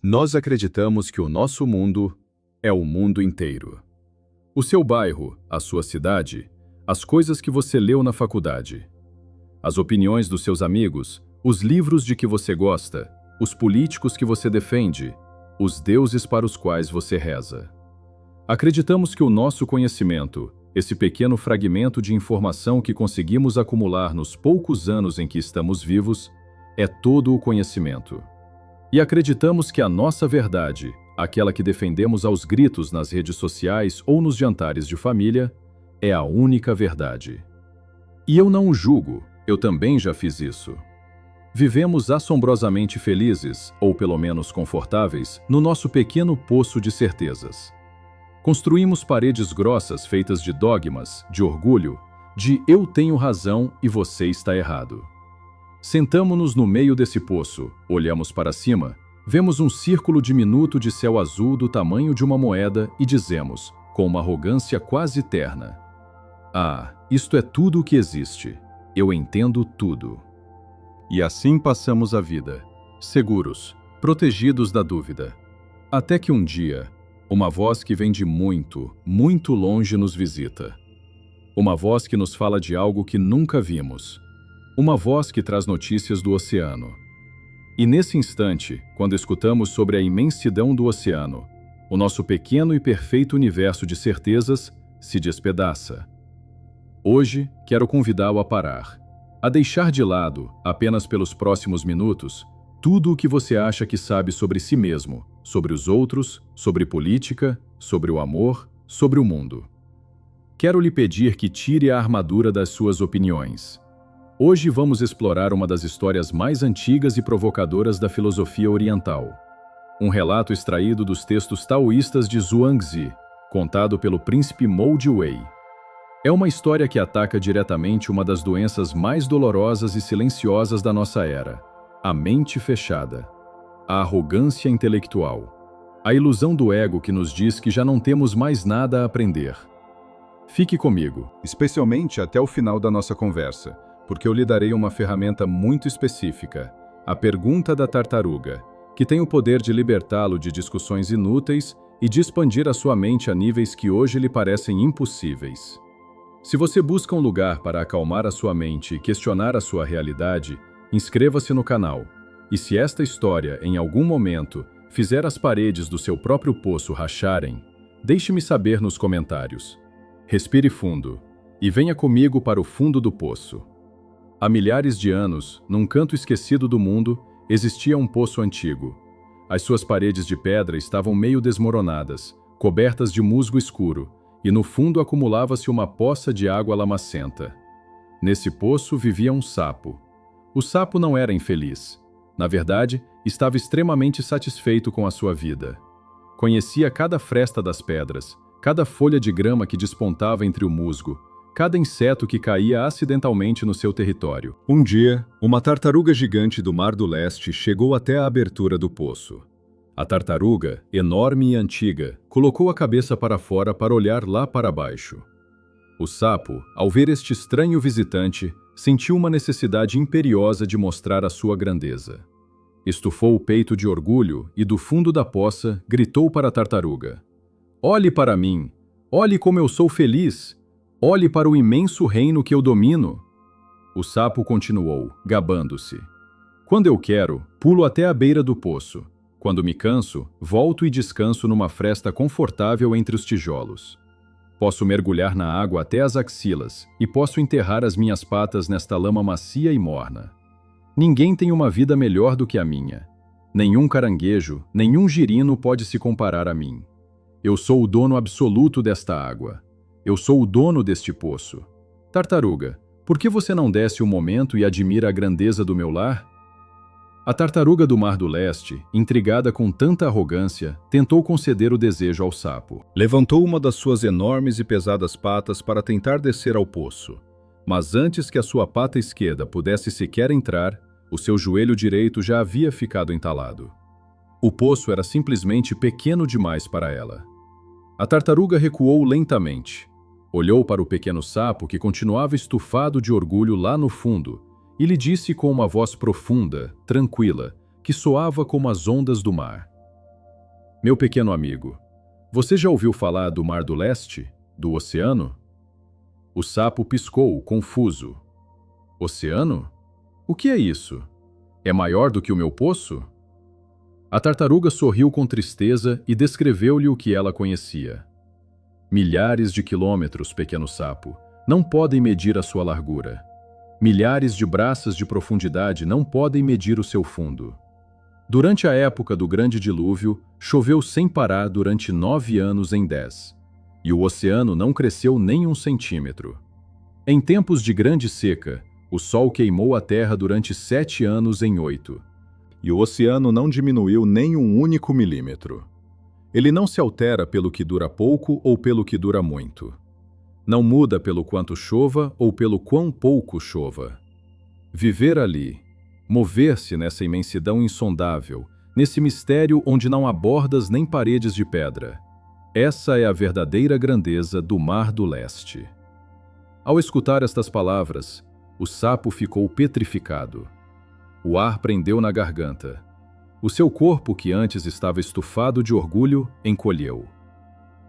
Nós acreditamos que o nosso mundo é o mundo inteiro. O seu bairro, a sua cidade, as coisas que você leu na faculdade, as opiniões dos seus amigos, os livros de que você gosta, os políticos que você defende, os deuses para os quais você reza. Acreditamos que o nosso conhecimento, esse pequeno fragmento de informação que conseguimos acumular nos poucos anos em que estamos vivos, é todo o conhecimento. E acreditamos que a nossa verdade, aquela que defendemos aos gritos nas redes sociais ou nos jantares de família, é a única verdade. E eu não o julgo, eu também já fiz isso. Vivemos assombrosamente felizes, ou pelo menos confortáveis, no nosso pequeno poço de certezas. Construímos paredes grossas feitas de dogmas, de orgulho, de eu tenho razão e você está errado. Sentamo-nos no meio desse poço, olhamos para cima, vemos um círculo diminuto de céu azul do tamanho de uma moeda e dizemos, com uma arrogância quase terna: "Ah, isto é tudo o que existe. Eu entendo tudo." E assim passamos a vida, seguros, protegidos da dúvida. Até que um dia, uma voz que vem de muito, muito longe nos visita. Uma voz que nos fala de algo que nunca vimos. Uma voz que traz notícias do oceano. E nesse instante, quando escutamos sobre a imensidão do oceano, o nosso pequeno e perfeito universo de certezas se despedaça. Hoje, quero convidá-lo a parar, a deixar de lado, apenas pelos próximos minutos, tudo o que você acha que sabe sobre si mesmo, sobre os outros, sobre política, sobre o amor, sobre o mundo. Quero lhe pedir que tire a armadura das suas opiniões. Hoje vamos explorar uma das histórias mais antigas e provocadoras da filosofia oriental. Um relato extraído dos textos taoístas de Zhuangzi, contado pelo príncipe Mou de Wei. É uma história que ataca diretamente uma das doenças mais dolorosas e silenciosas da nossa era: a mente fechada, a arrogância intelectual, a ilusão do ego que nos diz que já não temos mais nada a aprender. Fique comigo, especialmente até o final da nossa conversa, porque eu lhe darei uma ferramenta muito específica, a pergunta da tartaruga, que tem o poder de libertá-lo de discussões inúteis e de expandir a sua mente a níveis que hoje lhe parecem impossíveis. Se você busca um lugar para acalmar a sua mente e questionar a sua realidade, inscreva-se no canal. E se esta história, em algum momento, fizer as paredes do seu próprio poço racharem, deixe-me saber nos comentários. Respire fundo e venha comigo para o fundo do poço. Há milhares de anos, num canto esquecido do mundo, existia um poço antigo. As suas paredes de pedra estavam meio desmoronadas, cobertas de musgo escuro, e no fundo acumulava-se uma poça de água lamacenta. Nesse poço vivia um sapo. O sapo não era infeliz. Na verdade, estava extremamente satisfeito com a sua vida. Conhecia cada fresta das pedras, cada folha de grama que despontava entre o musgo, cada inseto que caía acidentalmente no seu território. Um dia, uma tartaruga gigante do Mar do Leste chegou até a abertura do poço. A tartaruga, enorme e antiga, colocou a cabeça para fora para olhar lá para baixo. O sapo, ao ver este estranho visitante, sentiu uma necessidade imperiosa de mostrar a sua grandeza. Estufou o peito de orgulho e, do fundo da poça, gritou para a tartaruga: "Olhe para mim! Olhe como eu sou feliz! Olhe para o imenso reino que eu domino!" O sapo continuou, gabando-se: "Quando eu quero, pulo até a beira do poço. Quando me canso, volto e descanso numa fresta confortável entre os tijolos. Posso mergulhar na água até as axilas e posso enterrar as minhas patas nesta lama macia e morna. Ninguém tem uma vida melhor do que a minha. Nenhum caranguejo, nenhum girino pode se comparar a mim. Eu sou o dono absoluto desta água. Eu sou o dono deste poço. Tartaruga, por que você não desce um momento e admira a grandeza do meu lar?" A tartaruga do Mar do Leste, intrigada com tanta arrogância, tentou conceder o desejo ao sapo. Levantou uma das suas enormes e pesadas patas para tentar descer ao poço. Mas antes que a sua pata esquerda pudesse sequer entrar, o seu joelho direito já havia ficado entalado. O poço era simplesmente pequeno demais para ela. A tartaruga recuou lentamente. Olhou para o pequeno sapo que continuava estufado de orgulho lá no fundo e lhe disse com uma voz profunda, tranquila, que soava como as ondas do mar: Meu pequeno amigo, você já ouviu falar do Mar do Leste, do oceano? O sapo piscou, confuso. Oceano? O que é isso? É maior do que o meu poço? A tartaruga sorriu com tristeza e descreveu-lhe o que ela conhecia. Milhares de quilômetros, pequeno sapo, não podem medir a sua largura. Milhares de braças de profundidade não podem medir o seu fundo. Durante a época do grande dilúvio, choveu sem parar durante 9 anos em 10, e o oceano não cresceu nem 1 centímetro. Em tempos de grande seca, o sol queimou a terra durante 7 anos em 8, e o oceano não diminuiu nem 1 único milímetro. Ele não se altera pelo que dura pouco ou pelo que dura muito. Não muda pelo quanto chova ou pelo quão pouco chova. Viver ali, mover-se nessa imensidão insondável, nesse mistério onde não há bordas nem paredes de pedra. Essa é a verdadeira grandeza do Mar do Leste. Ao escutar estas palavras, o sapo ficou petrificado. O ar prendeu na garganta. O seu corpo, que antes estava estufado de orgulho, encolheu.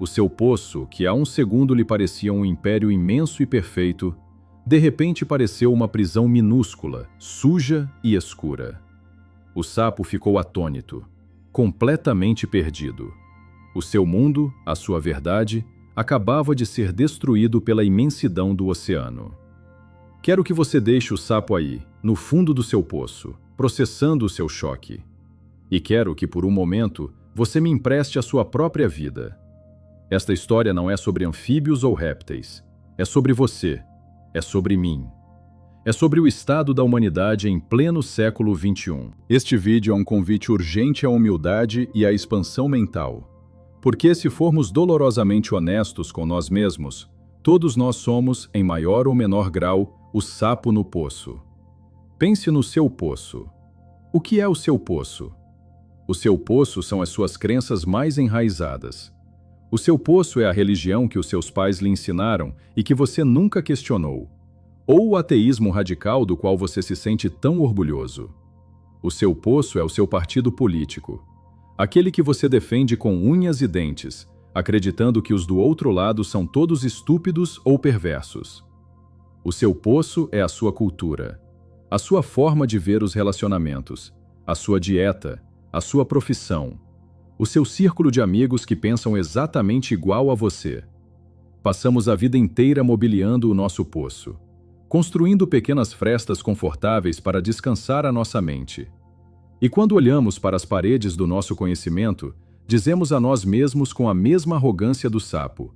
O seu poço, que há 1 segundo lhe parecia um império imenso e perfeito, de repente pareceu uma prisão minúscula, suja e escura. O sapo ficou atônito, completamente perdido. O seu mundo, a sua verdade, acabava de ser destruído pela imensidão do oceano. Quero que você deixe o sapo aí, no fundo do seu poço, processando o seu choque. E quero que, por um momento, você me empreste a sua própria vida. Esta história não é sobre anfíbios ou répteis. É sobre você. É sobre mim. É sobre o estado da humanidade em pleno século XXI. Este vídeo é um convite urgente à humildade e à expansão mental. Porque se formos dolorosamente honestos com nós mesmos, todos nós somos, em maior ou menor grau, o sapo no poço. Pense no seu poço. O que é o seu poço? O seu poço são as suas crenças mais enraizadas. O seu poço é a religião que os seus pais lhe ensinaram e que você nunca questionou. Ou o ateísmo radical do qual você se sente tão orgulhoso. O seu poço é o seu partido político. Aquele que você defende com unhas e dentes, acreditando que os do outro lado são todos estúpidos ou perversos. O seu poço é a sua cultura, a sua forma de ver os relacionamentos, a sua dieta, a sua profissão, o seu círculo de amigos que pensam exatamente igual a você. Passamos a vida inteira mobiliando o nosso poço, construindo pequenas frestas confortáveis para descansar a nossa mente. E quando olhamos para as paredes do nosso conhecimento, dizemos a nós mesmos com a mesma arrogância do sapo: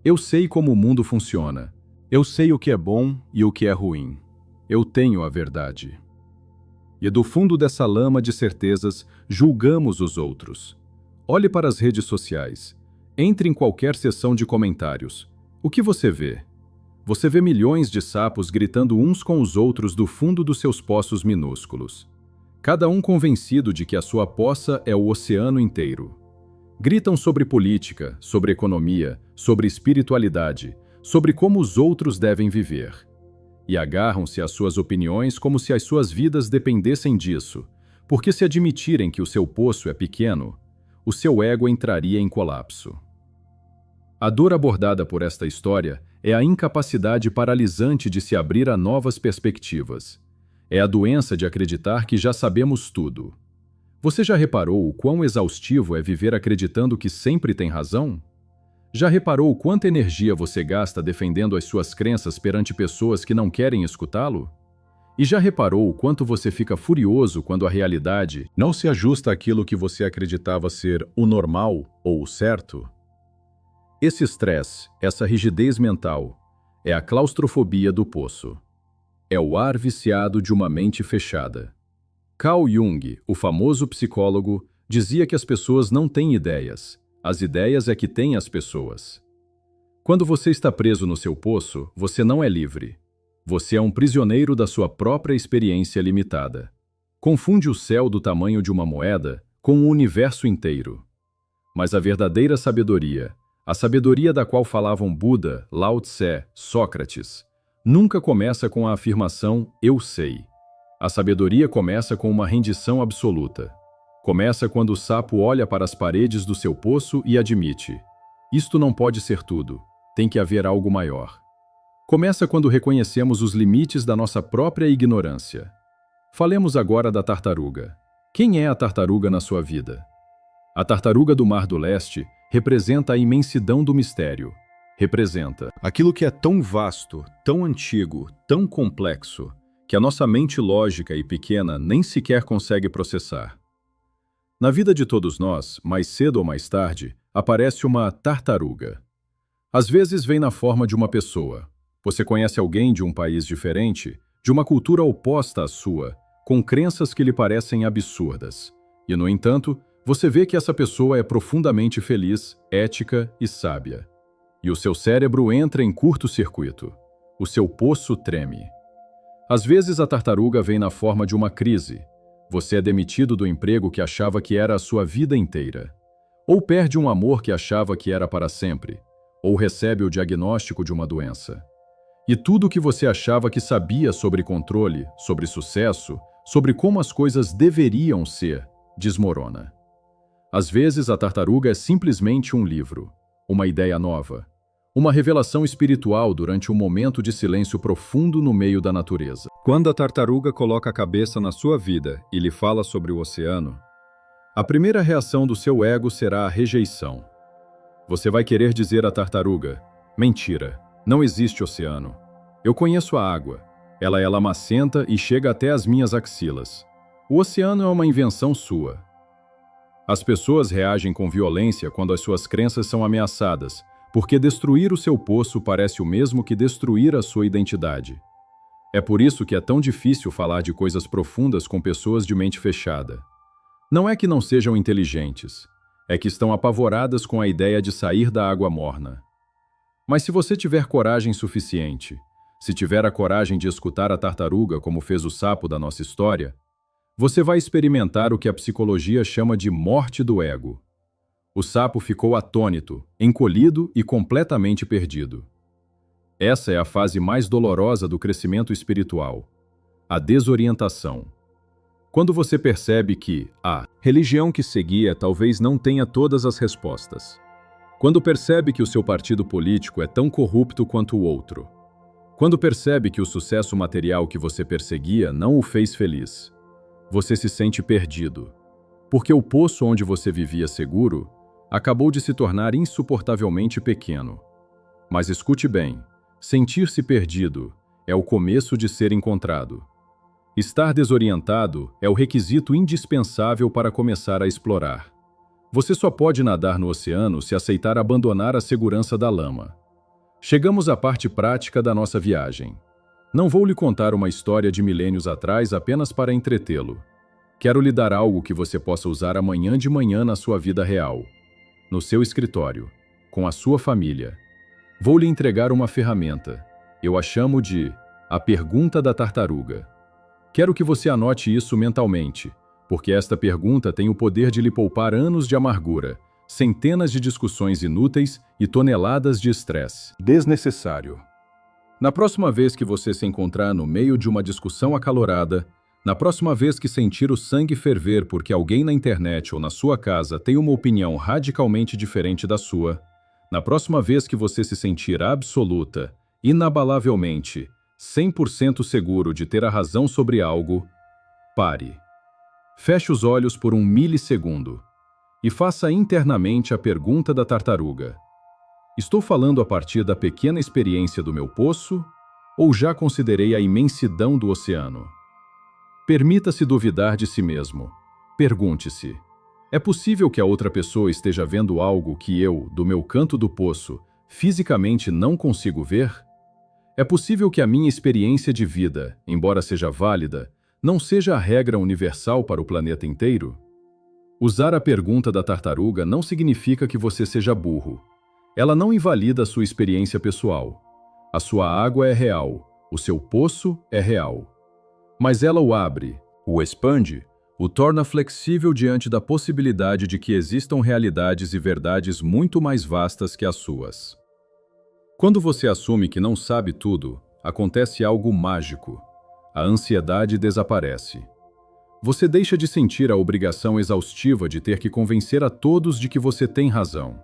eu sei como o mundo funciona. Eu sei o que é bom e o que é ruim. Eu tenho a verdade. E do fundo dessa lama de certezas, julgamos os outros. Olhe para as redes sociais. Entre em qualquer seção de comentários. O que você vê? Você vê milhões de sapos gritando uns com os outros do fundo dos seus poços minúsculos. Cada um convencido de que a sua poça é o oceano inteiro. Gritam sobre política, sobre economia, sobre espiritualidade, sobre como os outros devem viver. E agarram-se às suas opiniões como se as suas vidas dependessem disso, porque se admitirem que o seu poço é pequeno, o seu ego entraria em colapso. A dor abordada por esta história é a incapacidade paralisante de se abrir a novas perspectivas. É a doença de acreditar que já sabemos tudo. Você já reparou o quão exaustivo é viver acreditando que sempre tem razão? Já reparou quanta energia você gasta defendendo as suas crenças perante pessoas que não querem escutá-lo? E já reparou o quanto você fica furioso quando a realidade não se ajusta àquilo que você acreditava ser o normal ou o certo? Esse estresse, essa rigidez mental, é a claustrofobia do poço. É o ar viciado de uma mente fechada. Carl Jung, o famoso psicólogo, dizia que as pessoas não têm ideias. As ideias é que têm as pessoas. Quando você está preso no seu poço, você não é livre. Você é um prisioneiro da sua própria experiência limitada. Confunde o céu do tamanho de uma moeda com o universo inteiro. Mas a verdadeira sabedoria, a sabedoria da qual falavam Buda, Lao Tse, Sócrates, nunca começa com a afirmação "eu sei". A sabedoria começa com uma rendição absoluta. Começa quando o sapo olha para as paredes do seu poço e admite: isto não pode ser tudo, tem que haver algo maior. Começa quando reconhecemos os limites da nossa própria ignorância. Falemos agora da tartaruga. Quem é a tartaruga na sua vida? A tartaruga do Mar do Leste representa a imensidão do mistério. Representa aquilo que é tão vasto, tão antigo, tão complexo, que a nossa mente lógica e pequena nem sequer consegue processar. Na vida de todos nós, mais cedo ou mais tarde, aparece uma tartaruga. Às vezes vem na forma de uma pessoa. Você conhece alguém de um país diferente, de uma cultura oposta à sua, com crenças que lhe parecem absurdas. E, no entanto, você vê que essa pessoa é profundamente feliz, ética e sábia. E o seu cérebro entra em curto-circuito. O seu poço treme. Às vezes a tartaruga vem na forma de uma crise. Você é demitido do emprego que achava que era a sua vida inteira. Ou perde um amor que achava que era para sempre. Ou recebe o diagnóstico de uma doença. E tudo o que você achava que sabia sobre controle, sobre sucesso, sobre como as coisas deveriam ser, desmorona. Às vezes a tartaruga é simplesmente um livro, uma ideia nova, uma revelação espiritual durante um momento de silêncio profundo no meio da natureza. Quando a tartaruga coloca a cabeça na sua vida e lhe fala sobre o oceano, a primeira reação do seu ego será a rejeição. Você vai querer dizer à tartaruga: mentira, não existe oceano. Eu conheço a água. Ela é lamacenta e chega até as minhas axilas. O oceano é uma invenção sua. As pessoas reagem com violência quando as suas crenças são ameaçadas, porque destruir o seu poço parece o mesmo que destruir a sua identidade. É por isso que é tão difícil falar de coisas profundas com pessoas de mente fechada. Não é que não sejam inteligentes, é que estão apavoradas com a ideia de sair da água morna. Mas se você tiver coragem suficiente, se tiver a coragem de escutar a tartaruga como fez o sapo da nossa história, você vai experimentar o que a psicologia chama de morte do ego. O sapo ficou atônito, encolhido e completamente perdido. Essa é a fase mais dolorosa do crescimento espiritual, a desorientação. Quando você percebe que a religião que seguia talvez não tenha todas as respostas. Quando percebe que o seu partido político é tão corrupto quanto o outro. Quando percebe que o sucesso material que você perseguia não o fez feliz. Você se sente perdido, porque o poço onde você vivia seguro acabou de se tornar insuportavelmente pequeno. Mas escute bem, sentir-se perdido é o começo de ser encontrado. Estar desorientado é o requisito indispensável para começar a explorar. Você só pode nadar no oceano se aceitar abandonar a segurança da lama. Chegamos à parte prática da nossa viagem. Não vou lhe contar uma história de milênios atrás apenas para entretê-lo. Quero lhe dar algo que você possa usar amanhã de manhã na sua vida real, no seu escritório, com a sua família. Vou lhe entregar uma ferramenta. Eu a chamo de a pergunta da tartaruga. Quero que você anote isso mentalmente, porque esta pergunta tem o poder de lhe poupar anos de amargura, centenas de discussões inúteis e toneladas de estresse desnecessário. Na próxima vez que você se encontrar no meio de uma discussão acalorada, na próxima vez que sentir o sangue ferver porque alguém na internet ou na sua casa tem uma opinião radicalmente diferente da sua, na próxima vez que você se sentir absoluta, inabalavelmente, 100% seguro de ter a razão sobre algo, pare. Feche os olhos por um milissegundo e faça internamente a pergunta da tartaruga. Estou falando a partir da pequena experiência do meu poço ou já considerei a imensidão do oceano? Permita-se duvidar de si mesmo. Pergunte-se: é possível que a outra pessoa esteja vendo algo que eu, do meu canto do poço, fisicamente não consigo ver? É possível que a minha experiência de vida, embora seja válida, não seja a regra universal para o planeta inteiro? Usar a pergunta da tartaruga não significa que você seja burro. Ela não invalida a sua experiência pessoal. A sua água é real, o seu poço é real. Mas ela o abre, o expande, o torna flexível diante da possibilidade de que existam realidades e verdades muito mais vastas que as suas. Quando você assume que não sabe tudo, acontece algo mágico. A ansiedade desaparece. Você deixa de sentir a obrigação exaustiva de ter que convencer a todos de que você tem razão.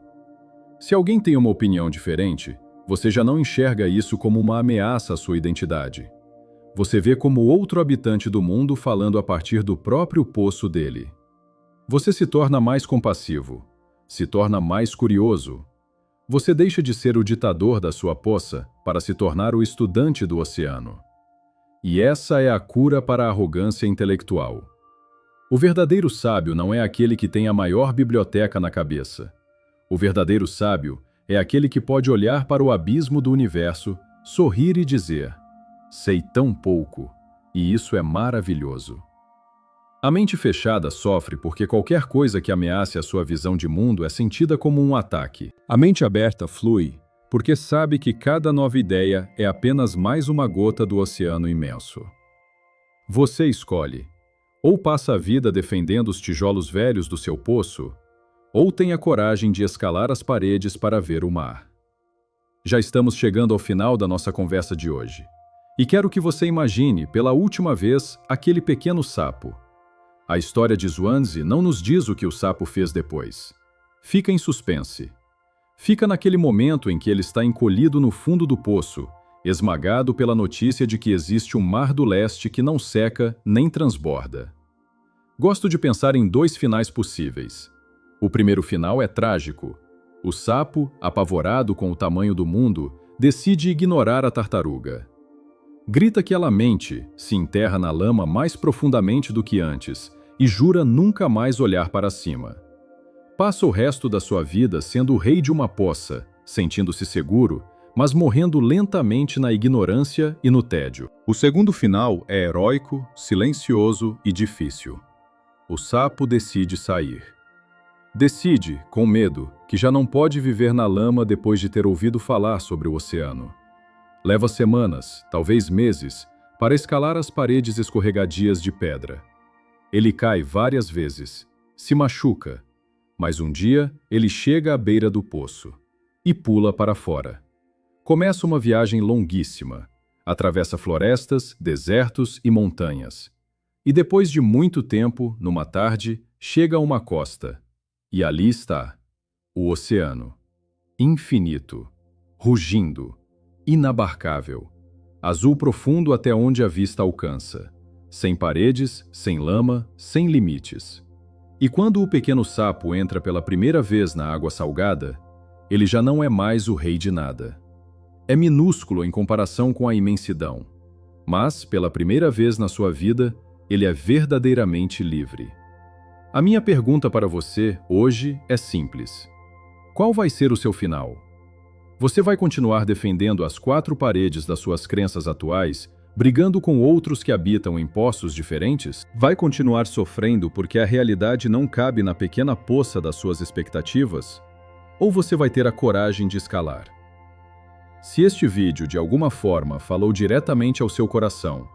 Se alguém tem uma opinião diferente, você já não enxerga isso como uma ameaça à sua identidade. Você vê como outro habitante do mundo falando a partir do próprio poço dele. Você se torna mais compassivo, se torna mais curioso. Você deixa de ser o ditador da sua poça para se tornar o estudante do oceano. E essa é a cura para a arrogância intelectual. O verdadeiro sábio não é aquele que tem a maior biblioteca na cabeça. O verdadeiro sábio é aquele que pode olhar para o abismo do universo, sorrir e dizer: sei tão pouco, e isso é maravilhoso. A mente fechada sofre porque qualquer coisa que ameace a sua visão de mundo é sentida como um ataque. A mente aberta flui porque sabe que cada nova ideia é apenas mais uma gota do oceano imenso. Você escolhe: ou passa a vida defendendo os tijolos velhos do seu poço, ou tem a coragem de escalar as paredes para ver o mar. Já estamos chegando ao final da nossa conversa de hoje. E quero que você imagine, pela última vez, aquele pequeno sapo. A história de Zhuangzi não nos diz o que o sapo fez depois. Fica em suspense. Fica naquele momento em que ele está encolhido no fundo do poço, esmagado pela notícia de que existe um mar do leste que não seca nem transborda. Gosto de pensar em dois finais possíveis. O primeiro final é trágico. O sapo, apavorado com o tamanho do mundo, decide ignorar a tartaruga. Grita que ela mente, se enterra na lama mais profundamente do que antes e jura nunca mais olhar para cima. Passa o resto da sua vida sendo o rei de uma poça, sentindo-se seguro, mas morrendo lentamente na ignorância e no tédio. O segundo final é heróico, silencioso e difícil. O sapo decide sair. Decide, com medo, que já não pode viver na lama depois de ter ouvido falar sobre o oceano. Leva semanas, talvez meses, para escalar as paredes escorregadias de pedra. Ele cai várias vezes, se machuca, mas um dia ele chega à beira do poço e pula para fora. Começa uma viagem longuíssima, atravessa florestas, desertos e montanhas. E depois de muito tempo, numa tarde, chega a uma costa. E ali está, o oceano, infinito, rugindo, inabarcável, azul profundo até onde a vista alcança, sem paredes, sem lama, sem limites. E quando o pequeno sapo entra pela primeira vez na água salgada, ele já não é mais o rei de nada. É minúsculo em comparação com a imensidão, mas, pela primeira vez na sua vida, ele é verdadeiramente livre. A minha pergunta para você, hoje, é simples. Qual vai ser o seu final? Você vai continuar defendendo as quatro paredes das suas crenças atuais, brigando com outros que habitam em poços diferentes? Vai continuar sofrendo porque a realidade não cabe na pequena poça das suas expectativas? Ou você vai ter a coragem de escalar? Se este vídeo, de alguma forma, falou diretamente ao seu coração,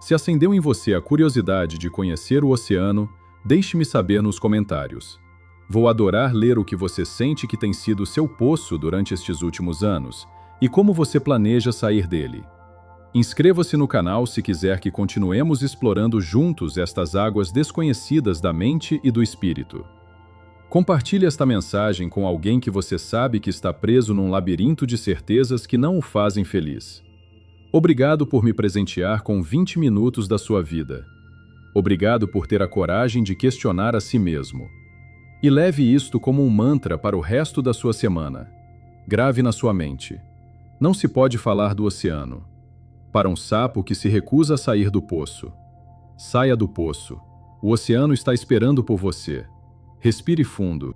se acendeu em você a curiosidade de conhecer o oceano, deixe-me saber nos comentários. Vou adorar ler o que você sente que tem sido seu poço durante estes últimos anos e como você planeja sair dele. Inscreva-se no canal se quiser que continuemos explorando juntos estas águas desconhecidas da mente e do espírito. Compartilhe esta mensagem com alguém que você sabe que está preso num labirinto de certezas que não o fazem feliz. Obrigado por me presentear com 20 minutos da sua vida. Obrigado por ter a coragem de questionar a si mesmo. E leve isto como um mantra para o resto da sua semana. Grave na sua mente. Não se pode falar do oceano. Para um sapo que se recusa a sair do poço. Saia do poço. O oceano está esperando por você. Respire fundo.